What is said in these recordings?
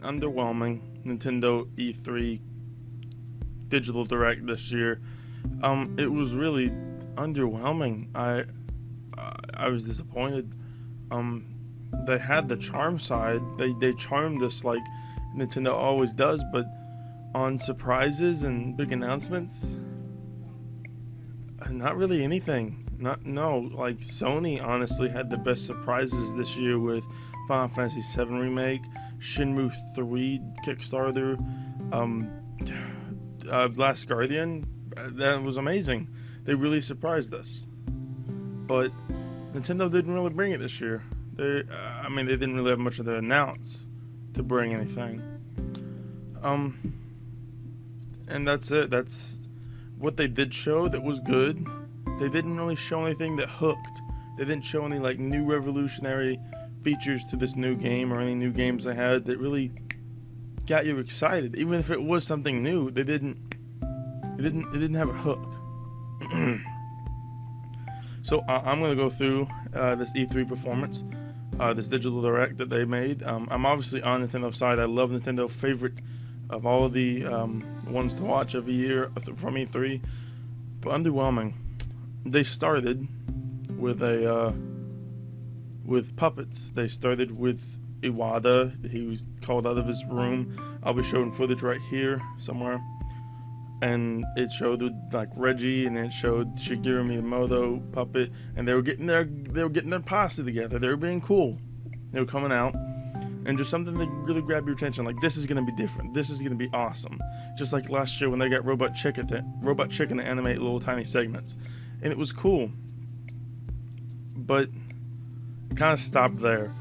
an underwhelming Nintendo E3 digital direct this year. It was really underwhelming. I was disappointed. They had the charm side. They charmed us like Nintendo always does, but on surprises and big announcements, not really anything. Like Sony honestly had the best surprises this year with Final Fantasy VII Remake, Shenmue 3 Kickstarter, Last Guardian. That was amazing. They really surprised us. But Nintendo didn't really bring it this year. They didn't really have much of to announce to bring anything. And that's it. That's what they did show that was good. They didn't really show anything that hooked. They didn't show any like new revolutionary features to this new game or any new games they had that really got you excited. Even if it was something new, it didn't have a hook. So I'm gonna go through this E3 performance, this digital direct that they made. I'm obviously on Nintendo's side. I love Nintendo. Favorite of all of the ones to watch every year from E3, but underwhelming. They started with with puppets. They started with Iwata. He was called out of his room. I'll be showing footage right here somewhere. And it showed like Reggie, and it showed Shigeru Miyamoto puppet, and they were getting their posse together. They were being cool. They were coming out, and just something that really grabbed your attention. Like, this is gonna be different. This is gonna be awesome. Just like last year when they got Robot Chicken to animate little tiny segments, and it was cool. But it kind of stopped there.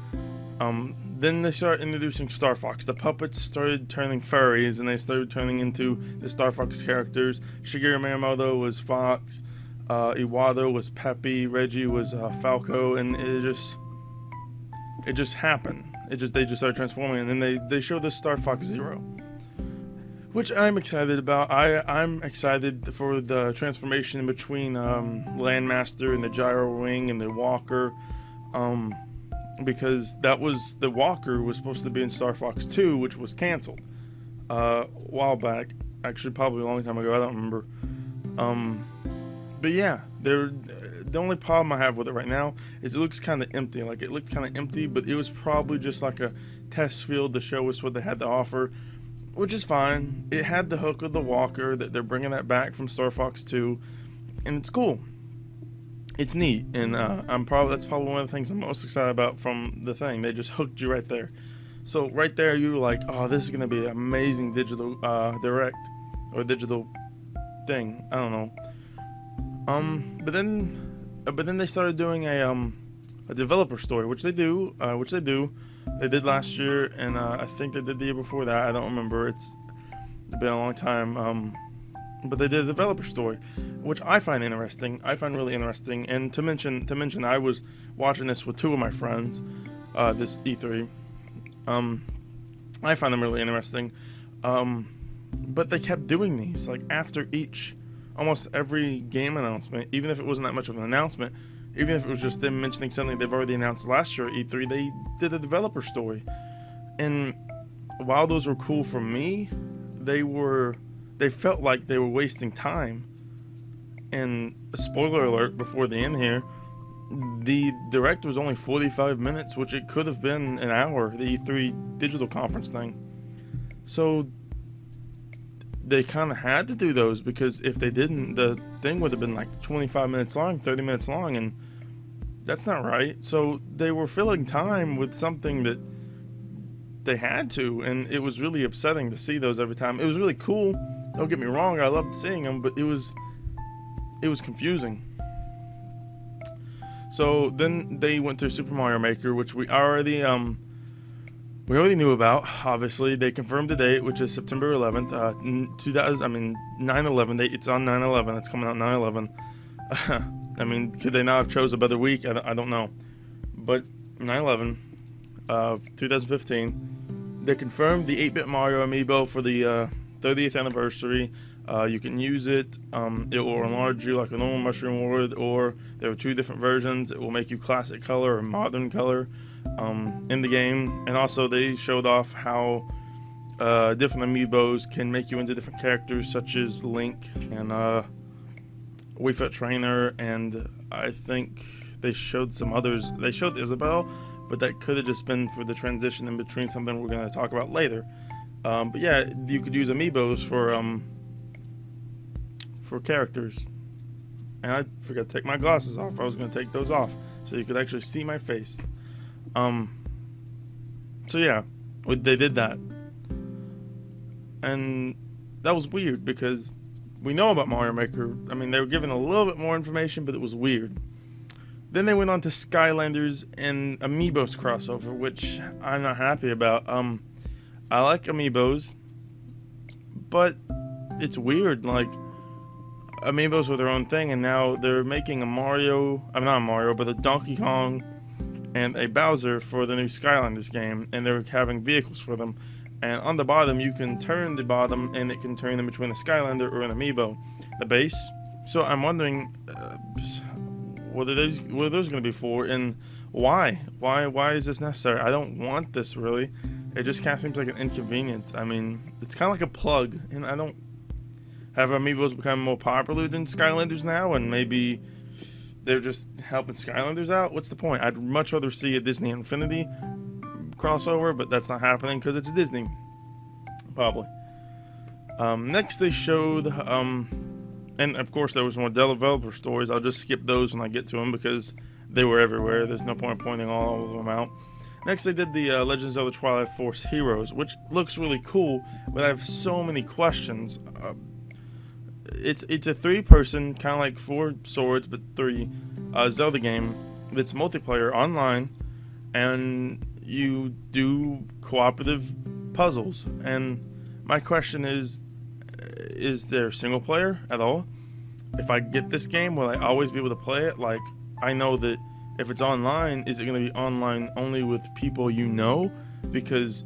Then they started introducing Star Fox. The puppets started turning furries, and they started turning into the Star Fox characters. Shigeru Miyamoto was Fox, Iwata was Peppy, Reggie was Falco, and it just happened. They just started transforming, and then they showed the Star Fox Zero, which I'm excited about. I'm excited for the transformation in between Landmaster and the Gyro Wing and the Walker. Because the Walker was supposed to be in Star Fox 2, which was canceled a while back. Actually, probably a long time ago. I don't remember. But yeah, the only problem I have with it right now is it looks kind of empty. Like, it looked kind of empty, but it was probably just like a test field to show us what they had to offer, which is fine. It had the hook of the Walker, that they're bringing that back from Star Fox 2, and it's cool. It's neat, and that's probably one of the things I'm most excited about from the thing. They just hooked you right there. So right there, you were like, oh, this is gonna be an amazing digital direct or digital thing. I don't know. But then they started doing a developer story, which they do. They did last year, and I think they did the year before that. I don't remember. It's been a long time. But they did a developer story, which I find interesting. I find really interesting. And to mention, I was watching this with two of my friends, this E3. I find them really interesting. But they kept doing these, like, after almost every game announcement, even if it wasn't that much of an announcement, even if it was just them mentioning something they've already announced last year at E3, they did a developer story. And while those were cool for me, they felt like they were wasting time. And a spoiler alert before the end here, the direct was only 45 minutes, which it could have been an hour, the E3 digital conference thing. So they kind of had to do those, because if they didn't, the thing would have been like 25 minutes long, 30 minutes long, and that's not right. So they were filling time with something that they had to, and it was really upsetting to see those every time. It was really cool. Don't get me wrong, I loved seeing them, but it was confusing. So then they went through Super Mario Maker, which we already knew about. Obviously, they confirmed the date, which is September 11th, 9/11 date. It's on 9/11. It's coming out 9/11. I mean, could they not have chose a better week? I don't know, but 9/11 of 2015. They confirmed the 8-bit Mario amiibo for the 30th anniversary. You can use it. It will enlarge you like a normal mushroom would, or there are two different versions. It will make you classic color or modern color in the game. And also they showed off how different amiibos can make you into different characters, such as Link and Wii Fit Trainer, and I think they showed some others. They showed Isabelle, but that could have just been for the transition in between something we're going to talk about later. But yeah, you could use amiibos for characters. And I forgot to take my glasses off. I was going to take those off so you could actually see my face. So yeah, they did that. And that was weird because we know about Mario Maker. I mean, they were given a little bit more information, but it was weird. Then they went on to Skylanders and Amiibos crossover, which I'm not happy about. I like Amiibos, but it's weird. Like, Amiibos were their own thing, and now they're making a Mario, not a Mario, but a Donkey Kong and a Bowser for the new Skylanders game, and they're having vehicles for them. And on the bottom, you can turn the bottom, and it can turn in between a Skylander or an Amiibo, the base. So I'm wondering, what are those going to be for, and why? Why is this necessary? I don't want this, really. It just kind of seems like an inconvenience. I mean, it's kind of like a plug, and I don't have Amiibos become more popular than Skylanders now, and maybe they're just helping Skylanders out. What's the point? I'd much rather see a Disney Infinity crossover, but that's not happening because it's Disney, probably. Next they showed, and of course there was more developer stories. I'll just skip those when I get to them because they were everywhere. There's no point pointing all of them out. Next they did the Legends of the Twilight Force Heroes, which looks really cool, but I have so many questions. It's a 3-person, kind of like 4 swords, but 3 Zelda game that's multiplayer online, and you do cooperative puzzles. And my question is there single player at all? If I get this game, will I always be able to play it? Like, I know that if it's online, is it going to be online only with people you know? Because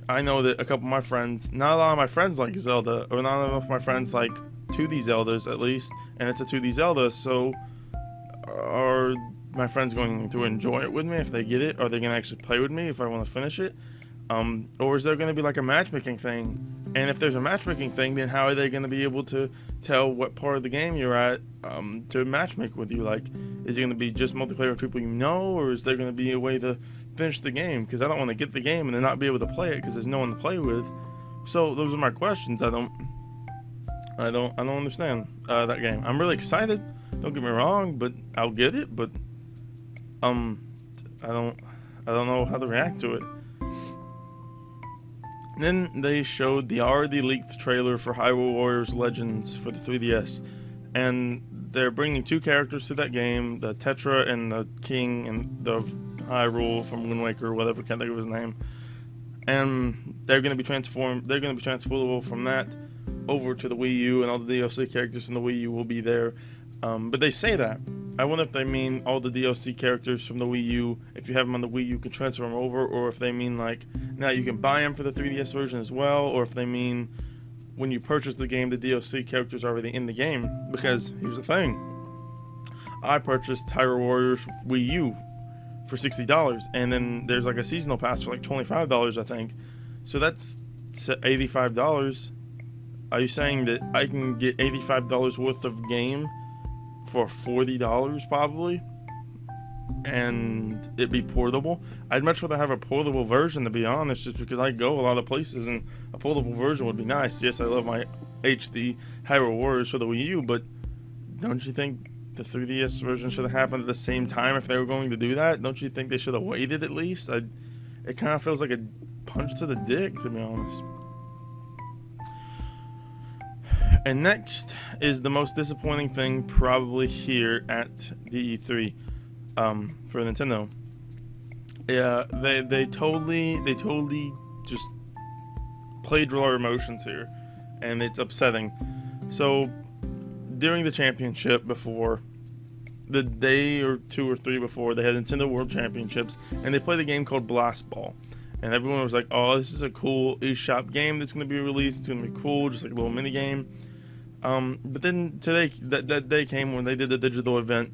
I know that a couple of my friends, not a lot of my friends like Zelda, or not enough of my friends like 2D Zeldas at least, and it's a 2D Zelda, so are my friends going to enjoy it with me if they get it? Are they going to actually play with me if I want to finish it? Or is there going to be like a matchmaking thing? And if there's a matchmaking thing, then how are they going to be able to tell what part of the game you're at to matchmake with you? Like, is it going to be just multiplayer with people you know, or is there going to be a way to finish the game? Because I don't want to get the game and then not be able to play it because there's no one to play with. So those are my questions. I don't understand that game. I'm really excited. Don't get me wrong, but I'll get it. But I don't know how to react to it. Then they showed the already leaked trailer for Hyrule Warriors Legends for the 3DS, and they're bringing 2 characters to that game, the Tetra and the King and the Hyrule from Wind Waker, whatever, can't think of his name. And they're going to be transferable from that over to the Wii U, and all the DLC characters from the Wii U will be there. But they say that. I wonder if they mean all the DLC characters from the Wii U, if you have them on the Wii U, can transfer them over, or if they mean like now you can buy them for the 3DS version as well, or if they mean when you purchase the game, the DLC characters are already in the game. Because here's the thing, I purchased Hyrule Warriors Wii U for $60, and then there's like a seasonal pass for like $25, I think. So that's $85. Are you saying that I can get $85 worth of game for $40 probably, and it'd be portable? I'd much rather have a portable version, to be honest, just because I go a lot of places, and a portable version would be nice. Yes, I love my HD Hyrule Warriors for the Wii U, but don't you think the 3DS version should have happened at the same time if they were going to do that? Don't you think they should have waited at least? It kind of feels like a punch to the dick, to be honest. And next is the most disappointing thing probably here at the E3 for Nintendo. Yeah, they totally just played with our emotions here, and it's upsetting. So during the championship, before the day or 2 or 3 before, they had Nintendo World Championships, and they played a game called Blast Ball. And everyone was like, oh, this is a cool eShop game that's going to be released. It's going to be cool, just like a little mini game. But then today, that day came when they did the digital event,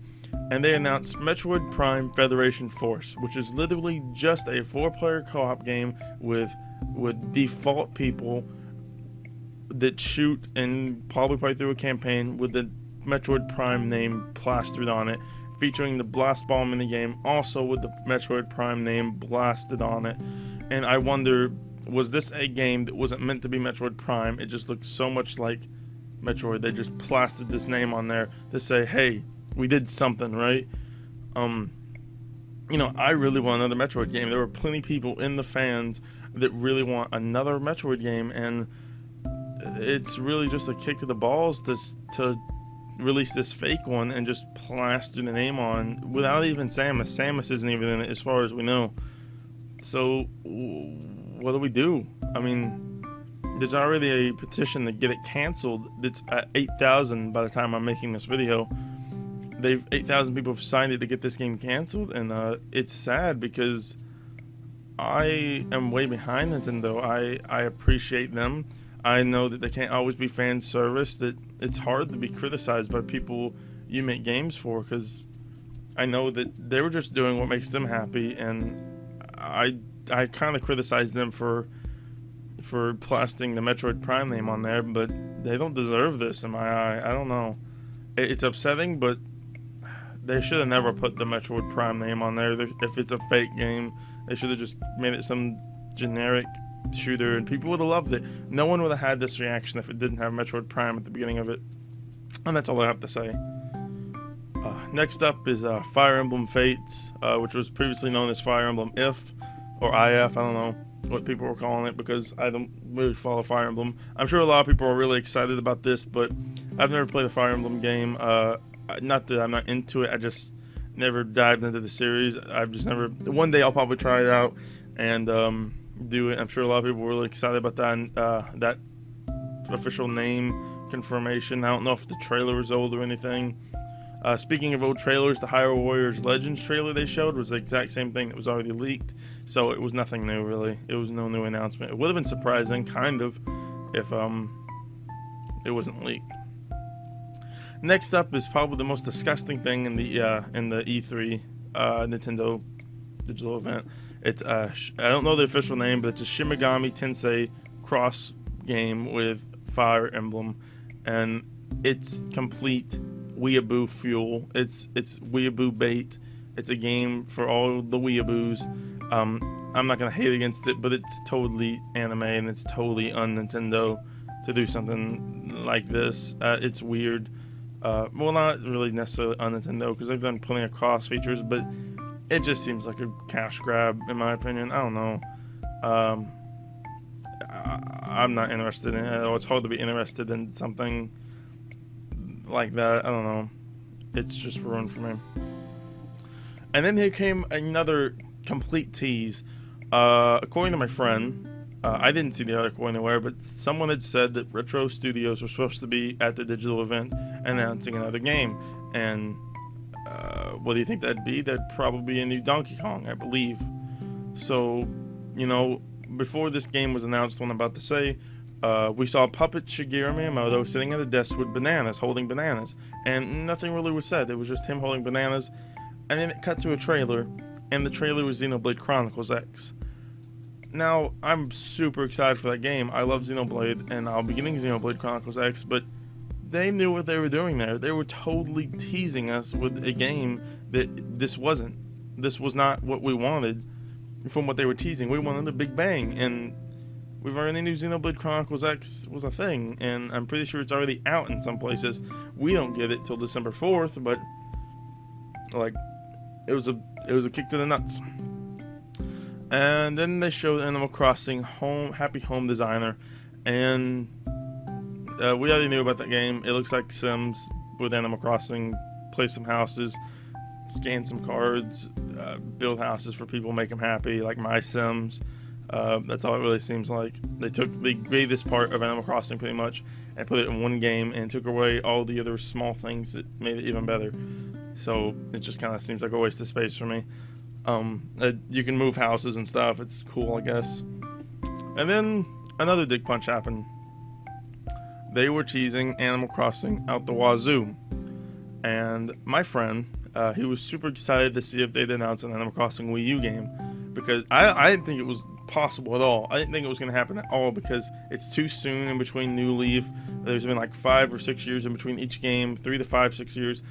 and they announced Metroid Prime Federation Force, which is literally just a 4-player co-op game with default people that shoot and probably play through a campaign with the Metroid Prime name plastered on it, featuring the Blast Ball minigame also with the Metroid Prime name blasted on it. And I wonder, was this a game that wasn't meant to be Metroid Prime? It just looked so much like Metroid. They just plastered this name on there to say, hey, we did something, right? I really want another Metroid game. There were plenty of people in the fans that really want another Metroid game, and it's really just a kick to the balls to release this fake one and just plaster the name on without even Samus. Samus isn't even in it as far as we know. So what do we do? I mean, there's already a petition to get it canceled that's at 8,000 by the time I'm making this video. 8,000 people have signed it to get this game canceled, and it's sad because I am way behind Nintendo. I appreciate them. I know that they can't always be fan service, that it's hard to be criticized by people you make games for, because I know that they were just doing what makes them happy, and I kind of criticize them for plastering the Metroid Prime name on there, but they don't deserve this in my eye. I don't know. It's upsetting, but they should have never put the Metroid Prime name on there. If it's a fake game, they should have just made it some generic shooter, and people would have loved it. No one would have had this reaction if it didn't have Metroid Prime at the beginning of it. And that's all I have to say. Next up is Fire Emblem Fates, which was previously known as Fire Emblem If, or IF, I don't know what people were calling it, because I don't really follow Fire Emblem. I'm sure a lot of people are really excited about this, but I've never played a Fire Emblem game. Not that I'm not into it, I just never dived into the series. I've just never. One day I'll probably try it out and do it. I'm sure a lot of people were really excited about that, and that official name confirmation. I don't know if the trailer was old or anything. Speaking of old trailers, the Hyrule Warriors Legends trailer they showed was the exact same thing that was already leaked, so it was nothing new, really. It was no new announcement. It would have been surprising, kind of, if it wasn't leaked. Next up is probably the most disgusting thing in the E3 Nintendo digital event. It's I don't know the official name, but it's a Shin Megami Tensei cross game with Fire Emblem, and it's complete weeaboo fuel. It's weeaboo bait. It's a game for all the weeaboos. I'm not gonna hate against it, but it's totally anime and it's totally un-Nintendo to do something like this. It's weird. Well, not really necessarily un-Nintendo, because they've done plenty of cross features, but it just seems like a cash grab in my opinion. I don't know. I'm not interested in it. It's hard to be interested in something like that. I don't know. It's just ruined for me. And then here came another complete tease. According to my friend, I didn't see the article anywhere, but someone had said that Retro Studios were supposed to be at the digital event announcing another game. And what do you think that'd be? That'd probably be a new Donkey Kong, I believe. So, before this game was announced, what I'm about to say, we saw puppet Shigeru Miyamoto sitting at a desk with bananas, holding bananas, and nothing really was said. It was just him holding bananas, and then it cut to a trailer, and the trailer was Xenoblade Chronicles X. Now, I'm super excited for that game. I love Xenoblade, and I'll be getting Xenoblade Chronicles X, but they knew what they were doing there. They were totally teasing us with a game that this wasn't. This was not what we wanted from what they were teasing. We wanted a big bang, and we've already knew Xenoblade Chronicles X was a thing, and I'm pretty sure it's already out in some places. We don't get it till December 4th, but it was a kick to the nuts. And then they showed Animal Crossing Happy Home Designer, and we already knew about that game. It looks like Sims with Animal Crossing. Play some houses, scan some cards, build houses for people, make them happy, like My Sims. That's all it really seems like. They gave this part of Animal Crossing pretty much and put it in one game and took away all the other small things that made it even better. So it just kind of seems like a waste of space for me. You can move houses and stuff. It's cool, I guess. And then another dick punch happened. they were teasing Animal Crossing out the wazoo. And my friend, he was super excited to see if they'd announce an Animal Crossing Wii U game, because I didn't think it was possible at all. I didn't think it was going to happen at all, because it's too soon in between New Leaf. There's been like 5 or 6 years in between each game, 3 to 5, 6 years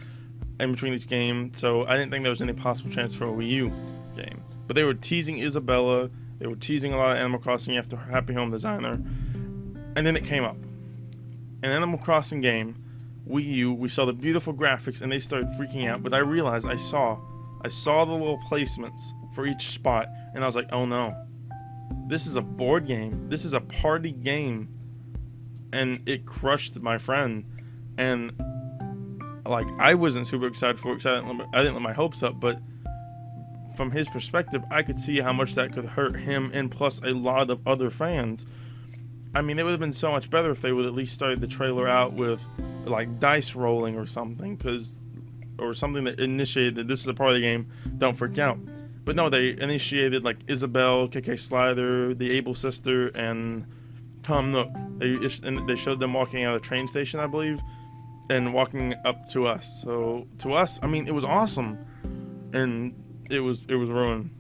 in between each game. So I didn't think there was any possible chance for a Wii U game. But they were teasing Isabella. They were teasing a lot of Animal Crossing after Happy Home Designer. And then it came up. An Animal Crossing game, Wii U, we saw the beautiful graphics and they started freaking out. But I realized I saw the little placements for each spot. And I was like, oh no. This is a board game. This is a party game. And it crushed my friend. And like, I wasn't super excited for it because I didn't let my hopes up, but from his perspective, I could see how much that could hurt him and plus a lot of other fans. I mean, it would have been so much better if they would at least started the trailer out with like dice rolling or something, or something that initiated that this is a part of the game, don't freak out. But no, they initiated like Isabel, KK Slider, the Able Sister, and Tom Nook. They showed them walking out of the train station, I believe, and walking up to us. So to us, I mean, it was awesome, and it was ruined.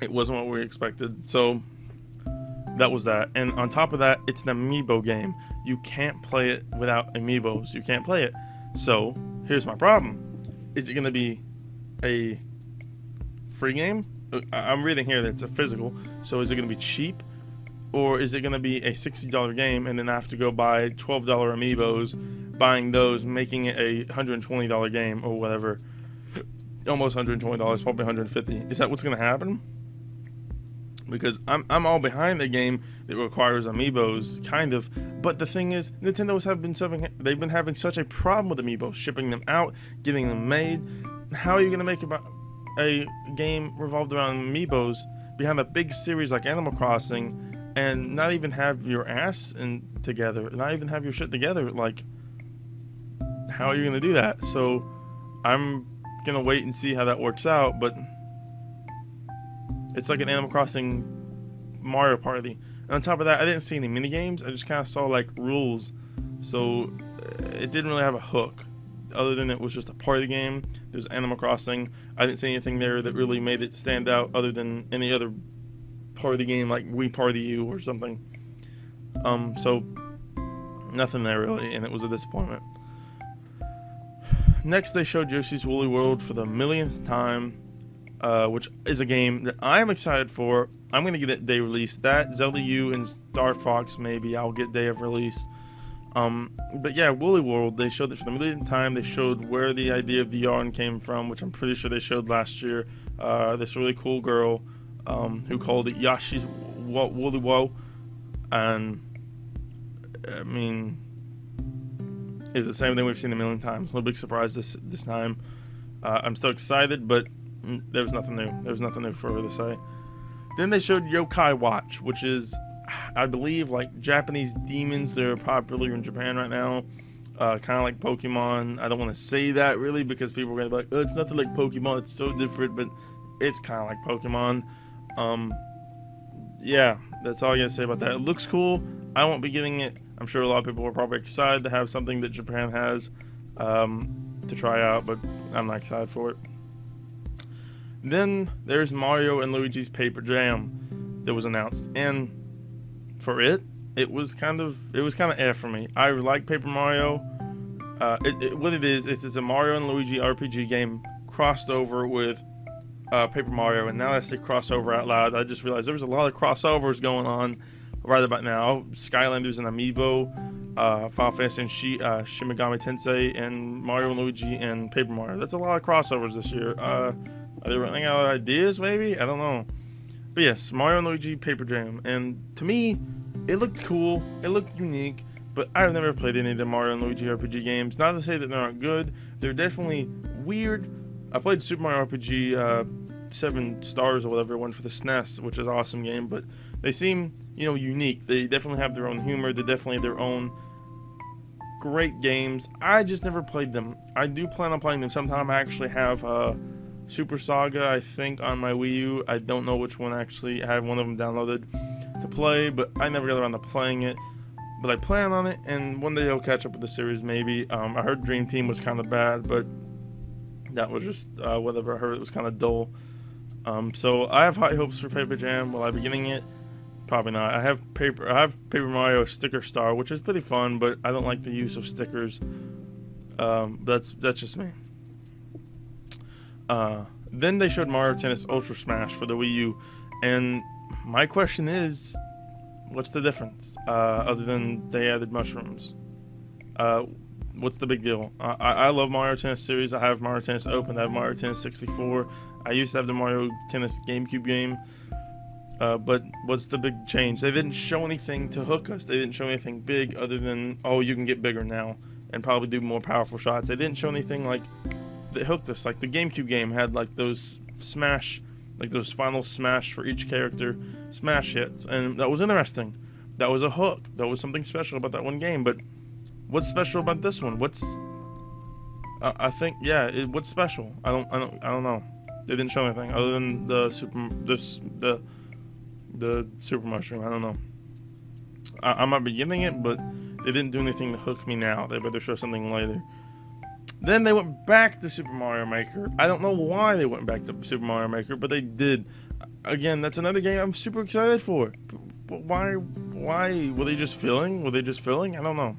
It wasn't what we expected. So that was that. And on top of that, it's an amiibo game. You can't play it without amiibos. You can't play it. So here's my problem. Is it going to be a free game? I'm reading here that it's a physical. So is it going to be cheap? Or is it going to be a $60 game and then I have to go buy $12 amiibos, buying those, making it a $120 game or whatever? Almost $120, probably $150. Is that what's going to happen? Because I'm all behind the game that requires amiibos, kind of. But the thing is, Nintendo's they've been having such a problem with amiibos, shipping them out, getting them made. How are you going to make a game revolved around amiibos behind a big series like Animal Crossing and not even have your ass together, not even have your shit together? Like, how are you going to do that? So I'm going to wait and see how that works out, but it's like an Animal Crossing Mario Party. And on top of that, I didn't see any mini games. I just kind of saw like rules. So it didn't really have a hook. Other than it was just a party game. There's Animal Crossing. I didn't see anything there that really made it stand out other than any other party game like We Party You or something. So nothing there really, and it was a disappointment. Next, they showed Yoshi's Woolly World for the millionth time. Which is a game that I'm excited for. I'm going to get it day release. That, Zelda U, and Star Fox, maybe I'll get day of release. But yeah, Woolly World, they showed it for the millionth time. They showed where the idea of the yarn came from, which I'm pretty sure they showed last year. This really cool girl who called it Yoshi's Woolly Woe. And, I mean, it was the same thing we've seen a million times. No big surprise this time. I'm still excited, but there was nothing new. There was nothing new for her to say. Then they showed Yokai Watch, which is, I believe, like Japanese demons that are popular in Japan right now. Kind of like Pokemon. I don't want to say that really because people are going to be like, oh, it's nothing like Pokemon. It's so different, but it's kind of like Pokemon. Yeah, that's all I got to say about that. It looks cool. I won't be getting it. I'm sure a lot of people are probably excited to have something that Japan has to try out, but I'm not excited for it. Then there's Mario and Luigi's Paper Jam that was announced, and for it was kind of for me. I like Paper Mario. What it is it's a Mario and Luigi RPG game crossed over with Paper Mario, and now I say crossover out loud. I just realized there was a lot of crossovers going on right about now. Skylanders and Amiibo, Final Fantasy and Shin Megami Tensei, and Mario and Luigi and Paper Mario. That's a lot of crossovers this year. Are they running out of ideas, maybe? I don't know. But yes, Mario and Luigi Paper Jam. And to me, it looked cool. It looked unique. But I've never played any of the Mario and Luigi RPG games. Not to say that they're not good. They're definitely weird. I played Super Mario RPG 7 Stars or whatever, one for the SNES, which is an awesome game. But they seem, unique. They definitely have their own humor. They definitely have their own great games. I just never played them. I do plan on playing them sometime. I actually have Super Saga, I think, on my Wii U. I don't know which one actually. I have one of them downloaded to play, but I never got around to playing it. but I plan on it, and one day I'll catch up with the series maybe. I heard Dream Team was kind of bad, but that was just whatever. I heard it was kind of dull. So I have high hopes for Paper Jam. Will I be getting it? Probably not. I have Paper Mario Sticker Star, which is pretty fun, but I don't like the use of stickers. That's just me. Then they showed Mario Tennis Ultra Smash for the Wii U, and my question is, what's the difference? Other than they added mushrooms. What's the big deal? I love Mario Tennis series. I have Mario Tennis Open. I have Mario Tennis 64. I used to have the Mario Tennis GameCube game. But what's the big change? They didn't show anything to hook us. They didn't show anything big other than, oh, you can get bigger now and probably do more powerful shots. They didn't show anything like that hooked us. Like the GameCube game had like those smash, like those final smash for each character smash hits, and that was interesting. That was a hook. That was something special about that one game. But what's special about this one? I think, yeah, what's special? I don't know. They didn't show anything other than the super mushroom. I don't know. I might be getting it, but they didn't do anything to hook me now. They better show something later. Then they went back to Super Mario Maker. I don't know why they went back to Super Mario Maker, but they did. Again, that's another game I'm super excited for. But why? Were they just filling? I don't know.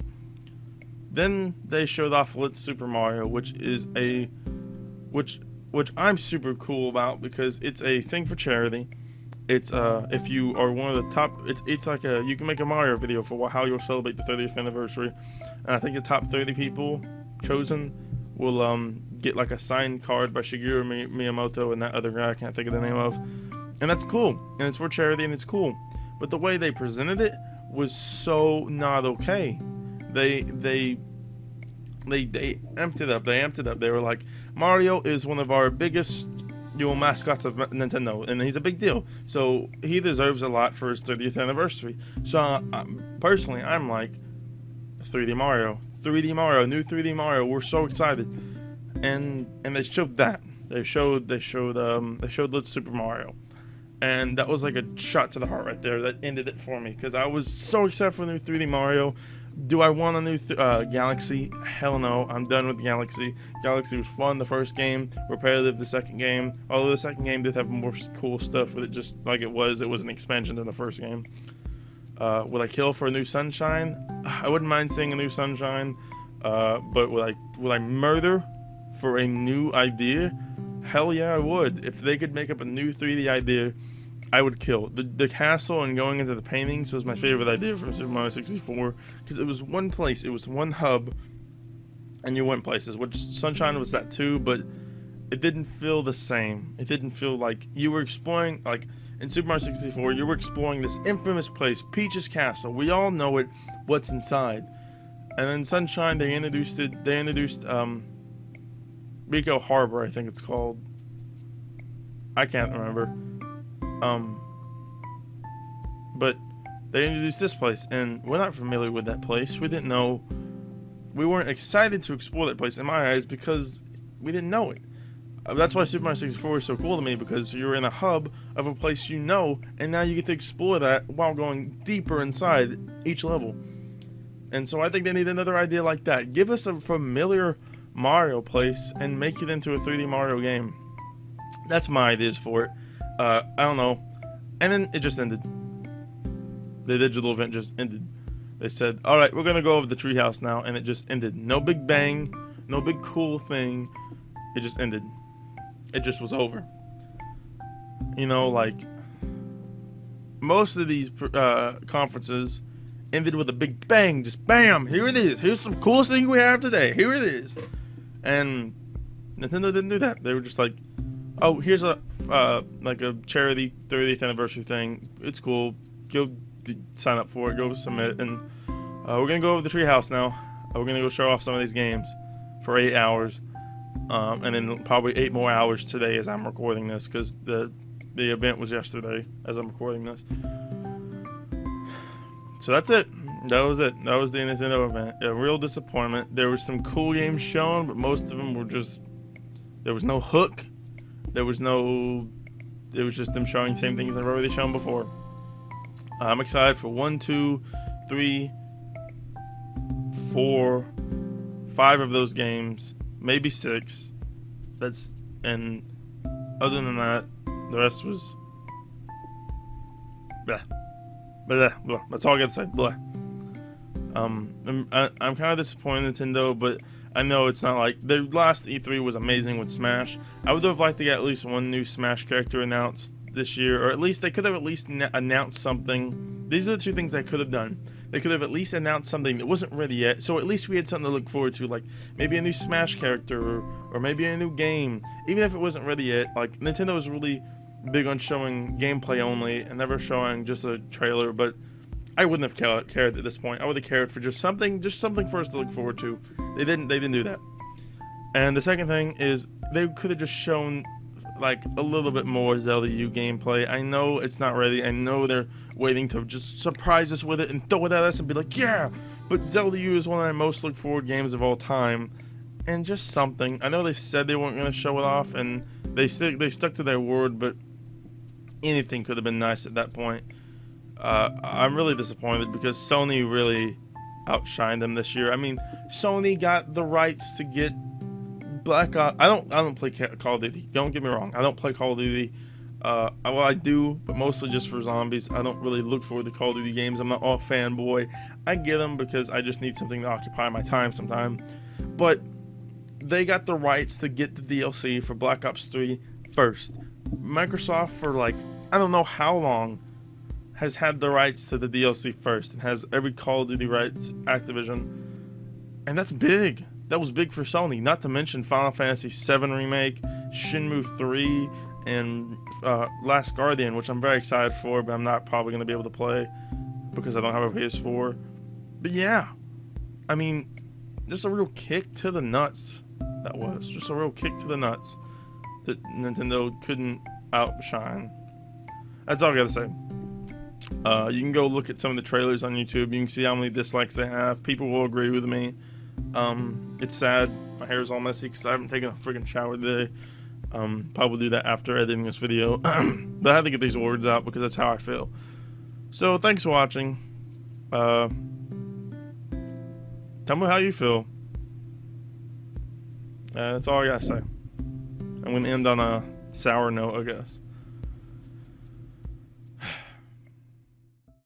Then they showed off Let's Super Mario, which I'm super cool about because it's a thing for charity. It's if you are one of the top, it's like you can make a Mario video for how you'll celebrate the 30th anniversary, and I think the top 30 people chosen will get like a signed card by Shigeru Miyamoto and that other guy I can't think of the name of, and that's cool, and it's for charity and it's cool. But the way they presented it was so not okay. They amped it up. They were like, Mario is one of our biggest mascots of Nintendo, and he's a big deal. So he deserves a lot for his 30th anniversary. So personally, I'm like, 3D Mario, new 3D Mario. We're so excited, and they showed that. They showed Let's Super Mario, and that was like a shot to the heart right there. That ended it for me because I was so excited for new 3D Mario. Do I want a new Galaxy? Hell no. I'm done with Galaxy. Galaxy was fun the first game, repetitive the second game. Although the second game did have more cool stuff with it, just like it was an expansion to the first game. Would I kill for a new Sunshine? I wouldn't mind seeing a new Sunshine. But would I murder for a new idea? Hell yeah, I would. If they could make up a new 3D idea, I would kill. The castle and going into the paintings was my favorite idea from Super Mario 64 because it was one place, it was one hub, and you went places. Which Sunshine was that too, but it didn't feel the same. It didn't feel like you were exploring. Like in Super Mario 64, you were exploring this infamous place, Peach's Castle. We all know it. What's inside? And then Sunshine, they introduced Rico Harbor, I think it's called. I can't remember. But they introduced this place, and we're not familiar with that place. We didn't know. We weren't excited to explore that place in my eyes because we didn't know it. That's why Super Mario 64 is so cool to me, because you're in a hub of a place you know, and now you get to explore that while going deeper inside each level. And so I think they need another idea like that. Give us a familiar Mario place and make it into a 3D Mario game. That's my ideas for it. I don't know. And then it just ended. The digital event just ended. They said, alright, we're going to go over the treehouse now. And it just ended. No big bang. No big cool thing. It just ended. It just was over. You know, like, most of these conferences ended with a big bang. Just bam, here it is. Here's the coolest thing we have today. Here it is. And Nintendo didn't do that. They were just like, oh, here's a like a charity 30th anniversary thing. It's cool. Go sign up for it. Go submit. And we're going to go over the treehouse now. We're going to go show off some of these games for 8 hours. And then probably 8 more hours today as I'm recording this, because the event was yesterday as I'm recording this. So that's it. That was it. That was the Nintendo event. A real disappointment. There were some cool games shown, but most of them were just, there was no hook. It was just them showing the same things they've already shown before. I'm excited for 1, 2, 3, 4, 5 of those games, maybe 6. And other than that, the rest was blah. Blah, blah. That's all I gotta say. Blah. I'm kind of disappointed in Nintendo, but I know it's not like the last E3 was amazing with Smash. I would have liked to get at least one new Smash character announced this year, or at least they could have at least announced something. These are the two things I could have done. They could have at least announced something that wasn't ready yet, so at least we had something to look forward to, like maybe a new Smash character or maybe a new game, even if it wasn't ready yet. Like Nintendo was really big on showing gameplay only and never showing just a trailer, but I wouldn't have cared at this point. I would have cared for just something for us to look forward to. They didn't do that. And the second thing is they could have just shown like a little bit more Zelda U gameplay. I know it's not ready. I know they're waiting to just surprise us with it and throw it at us and be like, yeah. But Zelda U is one of my most looked forward games of all time. And just something. I know they said they weren't going to show it off, and they stuck to their word, but anything could have been nice at that point. I'm really disappointed because Sony really outshined them this year. I mean, Sony got the rights to get Black Ops. I don't play Call of Duty. Don't get me wrong. I don't play Call of Duty. Well, I do, but mostly just for zombies. I don't really look forward to Call of Duty games. I'm not all fanboy. I get them because I just need something to occupy my time sometime. But they got the rights to get the DLC for Black Ops 3 first. Microsoft, for like, I don't know how long, has had the rights to the DLC first and has every Call of Duty rights, Activision. And that's big. That was big for Sony. Not to mention Final Fantasy VII Remake, Shenmue 3, and Last Guardian, which I'm very excited for, but I'm not probably going to be able to play because I don't have a PS4. But yeah, I mean, just a real kick to the nuts. That was just a real kick to the nuts that Nintendo couldn't outshine. That's all I gotta say. You can go look at some of the trailers on YouTube. You can see how many dislikes they have. People will agree with me. It's sad. My hair is all messy because I haven't taken a freaking shower today. Probably do that after editing this video. But I had to get these words out because that's how I feel. So thanks for watching. Tell me how you feel. That's all I gotta say. I'm gonna end on a sour note, I guess.